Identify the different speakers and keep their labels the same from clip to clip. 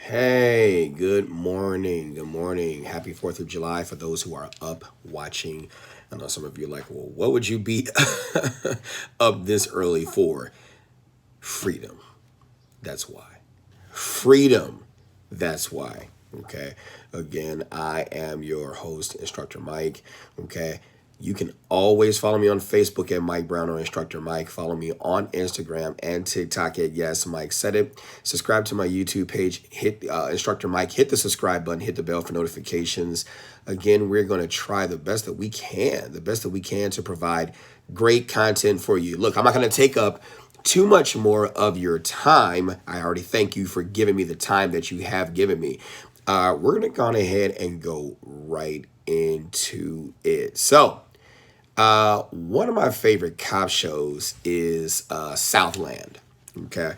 Speaker 1: Hey, good morning. Good morning. Happy 4th of July for those who are up watching. I know some of you are like, well, what would you be up this early for? Freedom. That's why. Freedom. That's why. Okay. Again, I am your host, Instructor Mike. Okay. You can always follow me on Facebook at Mike Brown or Instructor Mike. Follow me on Instagram and TikTok at Yes Mike Said It. Subscribe to my YouTube page. Hit Instructor Mike. Hit the subscribe button. Hit the bell for notifications. Again, we're going to try the best that we can. The best that we can to provide great content for you. Look, I'm not going to take up too much more of your time. I already thank you for giving me the time that you have given me. We're going to go ahead and go right into it. So, one of my favorite cop shows is Southland. Okay.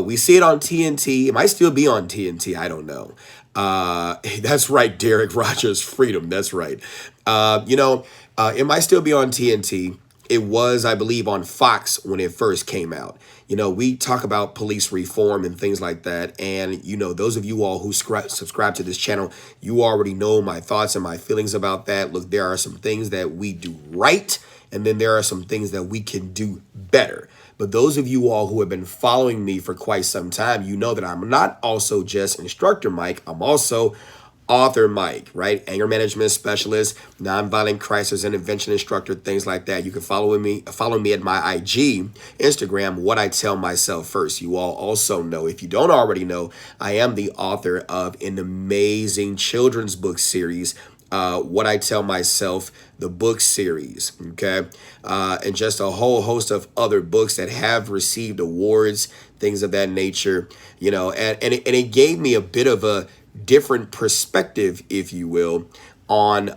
Speaker 1: We see it on TNT. It might still be on TNT. I don't know. That's right, Derek Rogers, Freedom. That's right. It might still be on TNT. It was, I believe, on Fox when it first came out. We talk about police reform and things like that. And, those of you all who subscribe to this channel, you already know my thoughts and my feelings about that. Look, there are some things that we do right, and then there are some things that we can do better. But those of you all who have been following me for quite some time, you know that I'm not also just Instructor Mike. I'm also Author Mike, right? Anger management specialist, nonviolent crisis intervention instructor, things like that. You can follow me at my IG, Instagram, What I Tell Myself First. You all also know, if you don't already know, I am the author of an amazing children's book series, What I Tell Myself, the book series, okay? And just a whole host of other books that have received awards, things of that nature, and it gave me a bit of a different perspective, if you will, on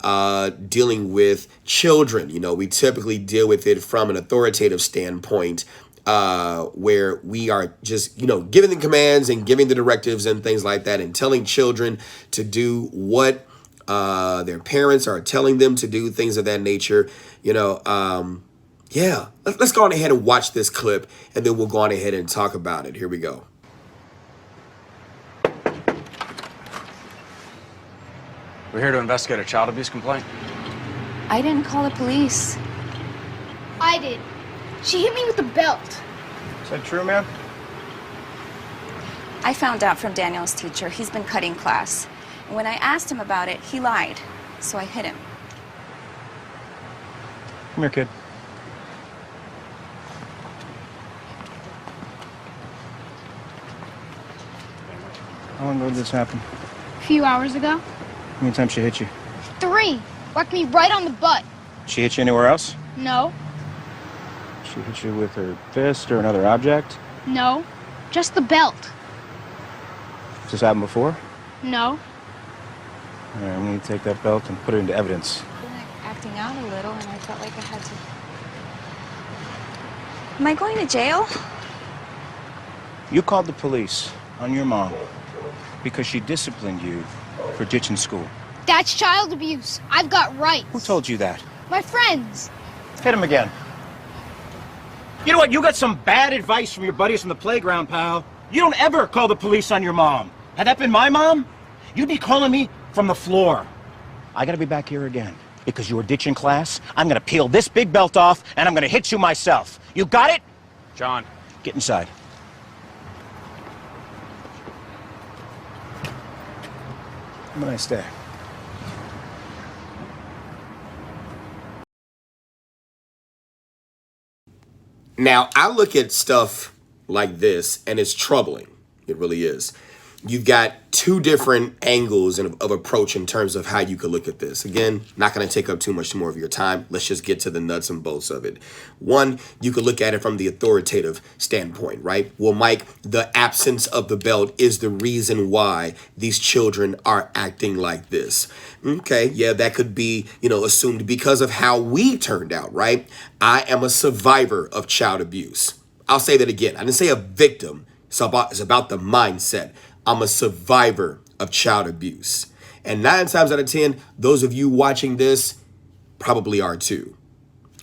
Speaker 1: dealing with children. We typically deal with it from an authoritative standpoint, where we are just, giving the commands and giving the directives and things like that, and telling children to do what their parents are telling them to do, things of that nature. Yeah, let's go on ahead and watch this clip, and then we'll go on ahead and talk about it. Here we go.
Speaker 2: We're here to investigate a child abuse complaint.
Speaker 3: I didn't call the police.
Speaker 4: I did. She hit me with a belt.
Speaker 5: Is that true, ma'am?
Speaker 3: I found out from Daniel's teacher. He's been cutting class. And when I asked him about it, he lied. So I hit him.
Speaker 5: Come here, kid. How long ago did this happen?
Speaker 4: A few hours ago.
Speaker 5: How many times she hit you?
Speaker 4: 3. Whacked me right on the butt.
Speaker 5: She hit you anywhere else?
Speaker 4: No.
Speaker 5: She hit you with her fist or another object?
Speaker 4: No. Just the belt.
Speaker 5: Has this happened before?
Speaker 4: No.
Speaker 5: All right, we need to take that belt and put it into evidence.
Speaker 3: I've been acting out a little, and I felt like I had to. Am I going to jail?
Speaker 5: You called the police on your mom because she disciplined you for ditching school.
Speaker 4: That's child abuse. I've got rights.
Speaker 5: Who told you that?
Speaker 4: My friends.
Speaker 5: Hit him again.
Speaker 6: You know what? You got some bad advice from your buddies from the playground, pal. You don't ever call the police on your mom. Had that been my mom, you'd be calling me from the floor. I gotta be back here again because you were ditching class. I'm gonna peel this big belt off and I'm gonna hit you myself. You got it?
Speaker 2: John.
Speaker 6: Get inside.
Speaker 5: Have a nice day.
Speaker 1: Now, I look at stuff like this, and it's troubling. It really is. You've got two different angles of approach in terms of how you could look at this. Again, not going to take up too much more of your time. Let's just get to the nuts and bolts of it. One, you could look at it from the authoritative standpoint, right? Well, Mike, the absence of the belt is the reason why these children are acting like this. Okay, yeah, that could be, assumed because of how we turned out, right? I am a survivor of child abuse. I'll say that again. I didn't say a victim. It's about the mindset. I'm a survivor of child abuse. And 9 times out of 10, those of you watching this probably are too.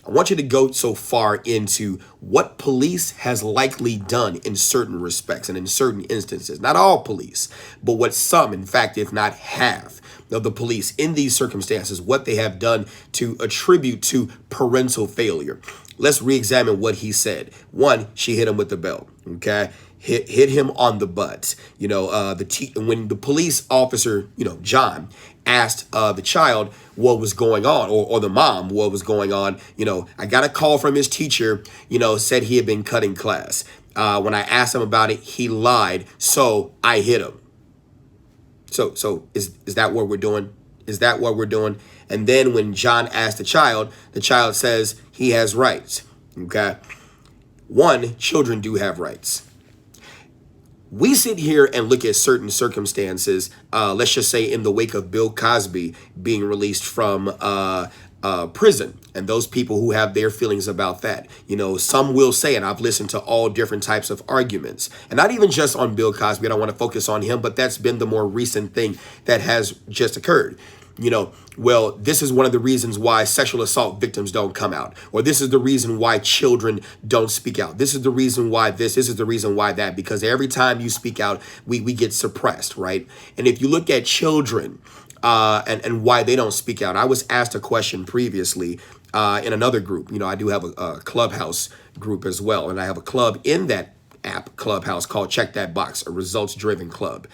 Speaker 1: I want you to go so far into what police has likely done in certain respects and in certain instances. Not all police, but what some, in fact, if not half of the police in these circumstances, what they have done to attribute to parental failure. Let's re-examine what he said. One, she hit him with the belt. Okay. Hit him on the butt. You know, when the police officer, you know, John, asked the child what was going on, or the mom what was going on, you know, I got a call from his teacher, you know, said he had been cutting class. When I asked him about it, he lied, so I hit him. So is that what we're doing? Is that what we're doing? And then when John asked the child says he has rights. Okay. One, children do have rights. We sit here and look at certain circumstances, let's just say in the wake of Bill Cosby being released from prison, and those people who have their feelings about that. You know, some will say, and I've listened to all different types of arguments, and not even just on Bill Cosby. I don't want to focus on him, but that's been the more recent thing that has just occurred. You know, well, this is one of the reasons why sexual assault victims don't come out, or this is the reason why children don't speak out. This is the reason why this is the reason why that, because every time you speak out, we get suppressed, right? And if you look at children and why they don't speak out, I was asked a question previously in another group. You know, I do have a Clubhouse group as well, and I have a club in that app, Clubhouse, called Check That Box, a results-driven club.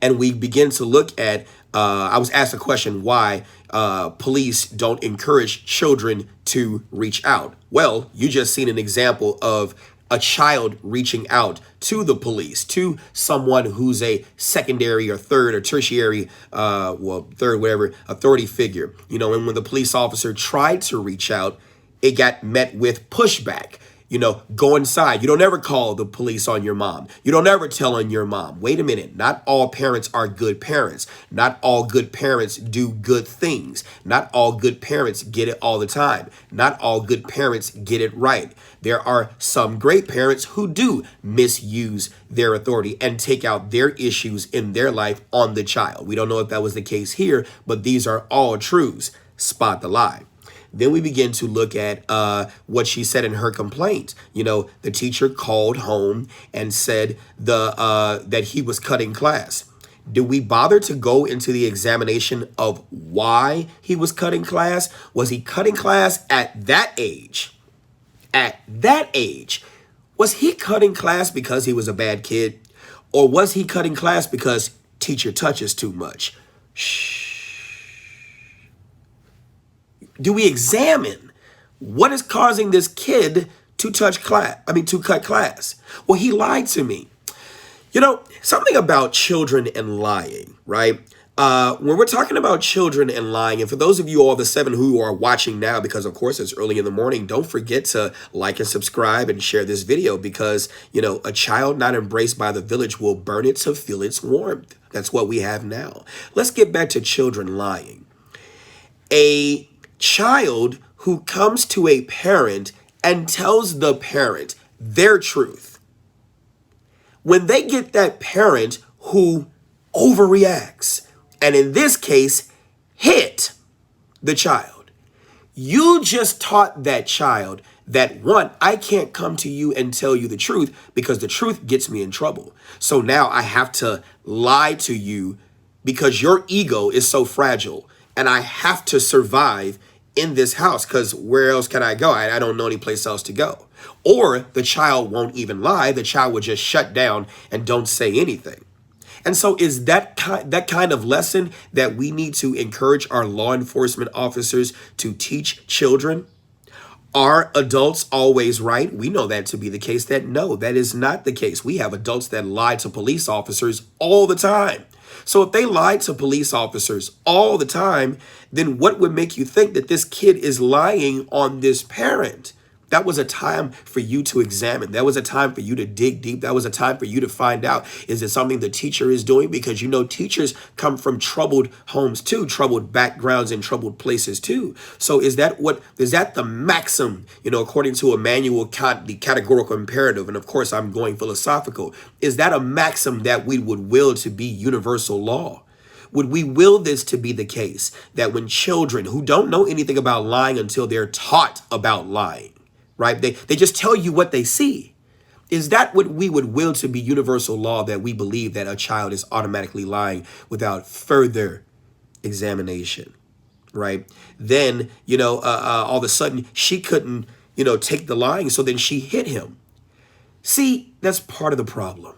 Speaker 1: And we begin to look at, I was asked a question why police don't encourage children to reach out. Well, you just seen an example of a child reaching out to the police, to someone who's a secondary or third or tertiary, third, whatever, authority figure. You know, and when the police officer tried to reach out, it got met with pushback. You know, go inside. You don't ever call the police on your mom. You don't ever tell on your mom. Wait a minute. Not all parents are good parents. Not all good parents do good things. Not all good parents get it all the time. Not all good parents get it right. There are some great parents who do misuse their authority and take out their issues in their life on the child. We don't know if that was the case here, but these are all truths. Spot the lie. Then we begin to look at what she said in her complaint. You know, the teacher called home and said that he was cutting class. Did we bother to go into the examination of why he was cutting class? Was he cutting class at that age? At that age, was he cutting class because he was a bad kid? Or was he cutting class because teacher touches too much? Shh. Do we examine what is causing this kid to cut class? Well, he lied to me. You know, something about children and lying, right? When we're talking about children and lying, and for those of you all, the 7 who are watching now, because of course it's early in the morning, don't forget to like and subscribe and share this video, because, you know, a child not embraced by the village will burn it to feel its warmth. That's what we have now. Let's get back to children lying. A child who comes to a parent and tells the parent their truth, when they get that parent who overreacts, and in this case, hit the child, you just taught that child that, one, I can't come to you and tell you the truth because the truth gets me in trouble. So now I have to lie to you because your ego is so fragile, and I have to survive in this house, because where else can I go? I don't know any place else to go. Or the child won't even lie. The child will just shut down and don't say anything. And so is that kind of lesson that we need to encourage our law enforcement officers to teach children? Are adults always right? We know that to be the case. That no, that is not the case. We have adults that lie to police officers all the time. So if they lied to police officers all the time, then what would make you think that this kid is lying on this parent? That was a time for you to examine. That was a time for you to dig deep. That was a time for you to find out, is it something the teacher is doing? Because, you know, teachers come from troubled homes too, troubled backgrounds and troubled places too. So is that the maxim, you know, according to Immanuel Kant, the categorical imperative, and of course I'm going philosophical, is that a maxim that we would will to be universal law? would we will this to be the case, that when children who don't know anything about lying until they're taught about lying, right? They just tell you what they see. Is that what we would will to be universal law, that we believe that a child is automatically lying without further examination, right? Then, all of a sudden she couldn't, take the lying. So then she hit him. See, that's part of the problem.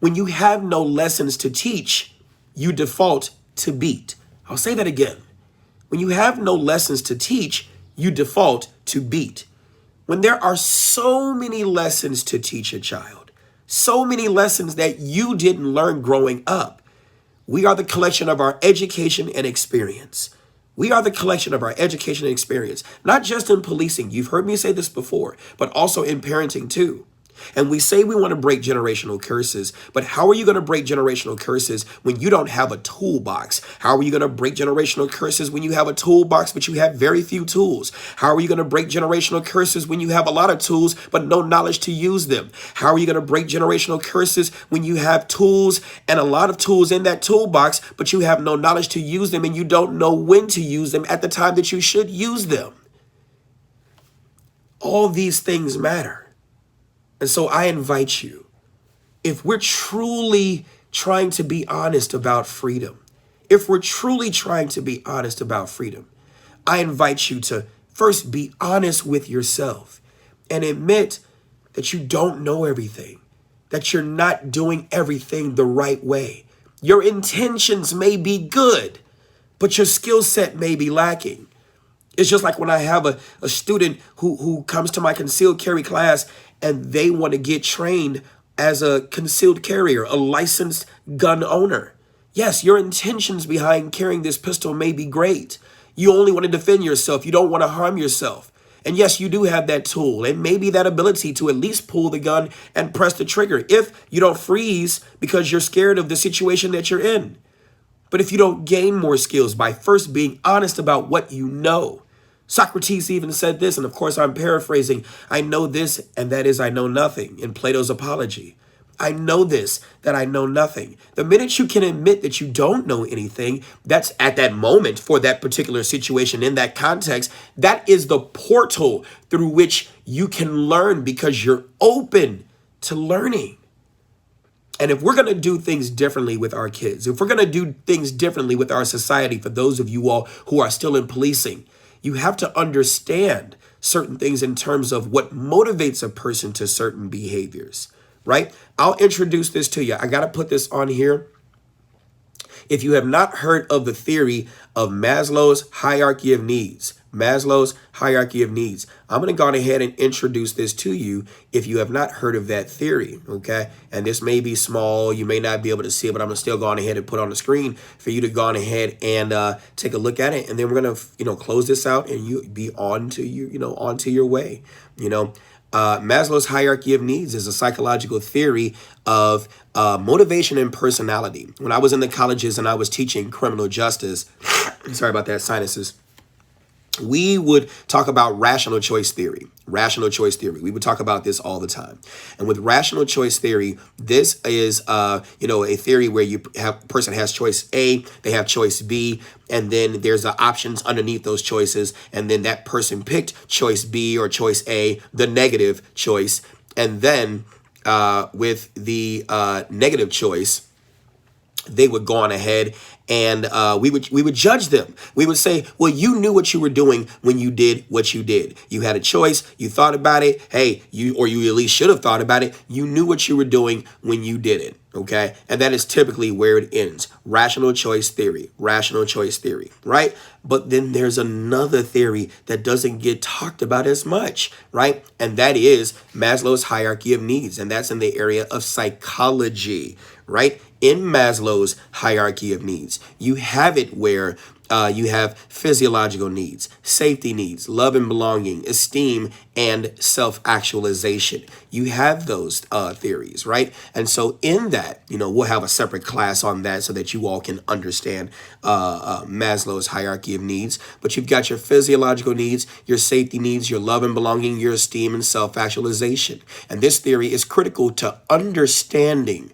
Speaker 1: When you have no lessons to teach, you default to beat. I'll say that again. When you have no lessons to teach, you default to beat. When there are so many lessons to teach a child, so many lessons that you didn't learn growing up, we are the collection of our education and experience. We are the collection of our education and experience, not just in policing. You've heard me say this before, but also in parenting too. And we say we want to break generational curses, but how are you going to break generational curses when you don't have a toolbox? How are you going to break generational curses when you have a toolbox, but you have very few tools? How are you going to break generational curses when you have a lot of tools, but no knowledge to use them? How are you going to break generational curses when you have tools and a lot of tools in that toolbox, but you have no knowledge to use them and you don't know when to use them at the time that you should use them? All these things matter. And so I invite you, if we're truly trying to be honest about freedom, I invite you to first be honest with yourself and admit that you don't know everything, that you're not doing everything the right way. Your intentions may be good, but your skill set may be lacking. It's just like when I have a student who comes to my concealed carry class and they want to get trained as a concealed carrier, a licensed gun owner. Yes, your intentions behind carrying this pistol may be great. You only want to defend yourself. You don't want to harm yourself. And yes, you do have that tool and maybe that ability to at least pull the gun and press the trigger if you don't freeze because you're scared of the situation that you're in. But if you don't gain more skills by first being honest about what you know, Socrates even said this, and of course I'm paraphrasing, I know this, and that is I know nothing, in Plato's Apology. I know this, that I know nothing. The minute you can admit that you don't know anything, that's at that moment for that particular situation in that context, that is the portal through which you can learn because you're open to learning. And if we're going to do things differently with our kids, if we're going to do things differently with our society, for those of you all who are still in policing, you have to understand certain things in terms of what motivates a person to certain behaviors, right? I'll introduce this to you. I got to put this on here. If you have not heard of the theory of Maslow's Hierarchy of Needs, Maslow's Hierarchy of Needs, I'm going to go ahead and introduce this to you if you have not heard of that theory, okay? And this may be small. You may not be able to see it, but I'm going to still go on ahead and put on the screen for you to go on ahead and take a look at it. And then we're going to, close this out and you be on to onto your way, Maslow's Hierarchy of Needs is a psychological theory of motivation and personality. When I was in the colleges and I was teaching criminal justice, sorry about that, sinuses, we would talk about rational choice theory. We would talk about this all the time. And with rational choice theory, this is, a theory where person has choice A, they have choice B, and then there's the options underneath those choices. And then that person picked choice B or choice A, the negative choice. And then with the negative choice, they would go on ahead and we would judge them. We would say, well, you knew what you were doing when you did what you did. You had a choice. You thought about it. Hey, you at least should have thought about it. You knew what you were doing when you did it. Okay. And that is typically where it ends. Rational choice theory, right? But then there's another theory that doesn't get talked about as much, right? And that is Maslow's Hierarchy of Needs. And that's in the area of psychology, right? In Maslow's Hierarchy of Needs, you have it where you have physiological needs, safety needs, love and belonging, esteem, and self-actualization. You have those theories, right? And so in that, we'll have a separate class on that so that you all can understand Maslow's Hierarchy of Needs. But you've got your physiological needs, your safety needs, your love and belonging, your esteem, and self-actualization. And this theory is critical to understanding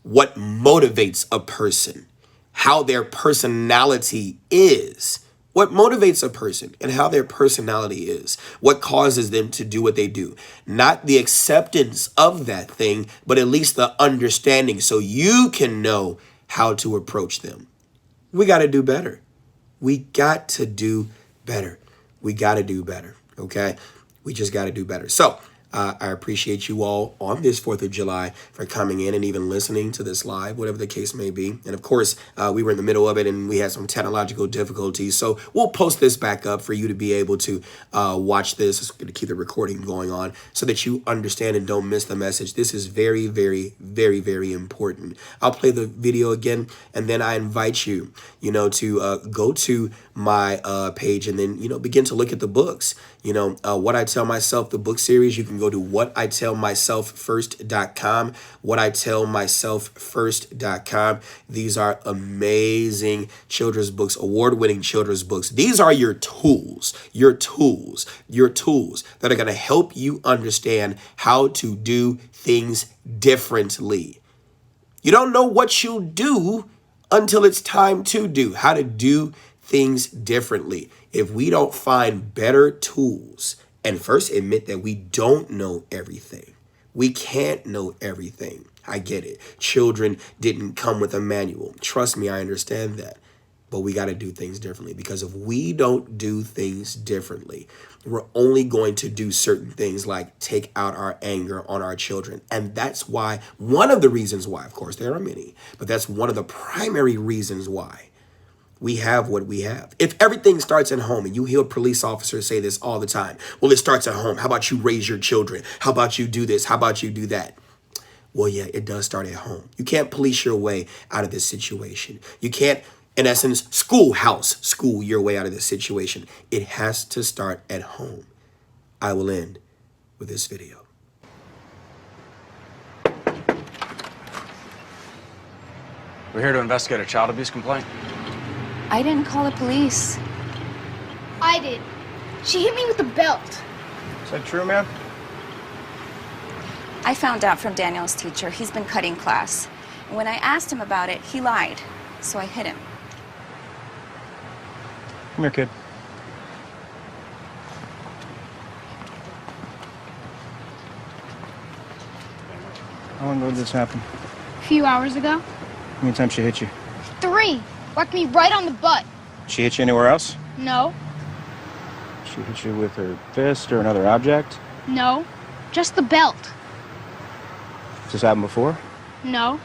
Speaker 1: what motivates a person, how their personality is. What motivates a person and how their personality is, what causes them to do what they do. Not the acceptance of that thing, but at least the understanding so you can know how to approach them. We got to do better. We got to do better. We got to do better. Okay? We just got to do better. So I appreciate you all on this 4th of July for coming in and even listening to this live, whatever the case may be. And of course, we were in the middle of it and we had some technological difficulties. So we'll post this back up for you to be able to watch this. It's going to keep the recording going on so that you understand and don't miss the message. This is very, very, very, very important. I'll play the video again, and then I invite you, to go to my page and then, begin to look at the books. What I Tell Myself, the book series, you can go to whatitellmyselffirst.com, whatitellmyselffirst.com. These are amazing children's books, award-winning children's books. These are your tools that are going to help you understand how to do things differently. You don't know what you'll do until it's time to do, how to do things differently. If we don't find better tools and first admit that we don't know everything, we can't know everything. I get it. Children didn't come with a manual. Trust me, I understand that. But we got to do things differently, because if we don't do things differently, we're only going to do certain things like take out our anger on our children. And that's why, one of the reasons why, of course, there are many, but that's one of the primary reasons why we have what we have. If everything starts at home, and you hear police officers say this all the time, well, it starts at home. How about you raise your children? How about you do this? How about you do that? Well, yeah, it does start at home. You can't police your way out of this situation. You can't, in essence, school your way out of this situation. It has to start at home. I will end with this video.
Speaker 2: We're here to investigate a child abuse complaint.
Speaker 3: I didn't call the police.
Speaker 4: I did. She hit me with the belt.
Speaker 5: Is that true, ma'am?
Speaker 3: I found out from Daniel's teacher. He's been cutting class. And when I asked him about it, he lied. So I hit him.
Speaker 5: Come here, kid. How long ago did this happen?
Speaker 4: A few hours ago.
Speaker 5: How many times she hit you?
Speaker 4: 3. Whacked me right on the butt.
Speaker 5: She hit you anywhere else?
Speaker 4: No.
Speaker 5: She hit you with her fist or another object?
Speaker 4: No. Just the belt.
Speaker 5: Has this happened before?
Speaker 4: No.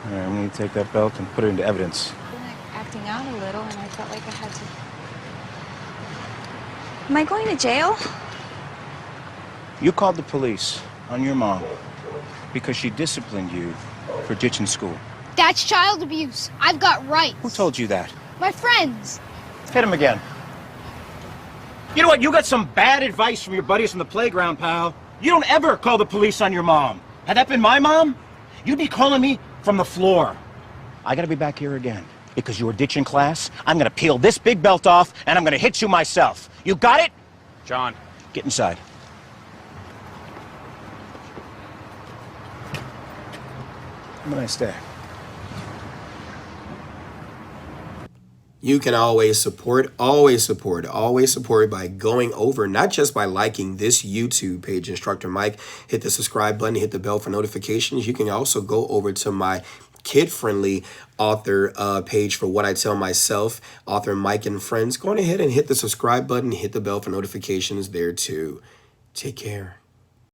Speaker 5: All right, we need to take that belt and put it into evidence.
Speaker 3: I've been acting out a little, and I felt like I had to. Am I going to jail?
Speaker 5: You called the police on your mom because she disciplined you for ditching school.
Speaker 4: That's child abuse. I've got rights.
Speaker 5: Who told you that?
Speaker 4: My friends.
Speaker 6: Hit him again. You know what? You got some bad advice from your buddies on the playground, pal. You don't ever call the police on your mom. Had that been my mom, you'd be calling me from the floor. I gotta be back here again because you were ditching class. I'm gonna peel this big belt off and I'm gonna hit you myself. You got it?
Speaker 2: John.
Speaker 6: Get inside.
Speaker 5: Have a nice day.
Speaker 1: You can always support by going over, not just by liking this YouTube page, Instructor Mike, hit the subscribe button, hit the bell for notifications. You can also go over to my kid-friendly author page for What I Tell Myself, author Mike and Friends. Go on ahead and hit the subscribe button, hit the bell for notifications there too. Take care.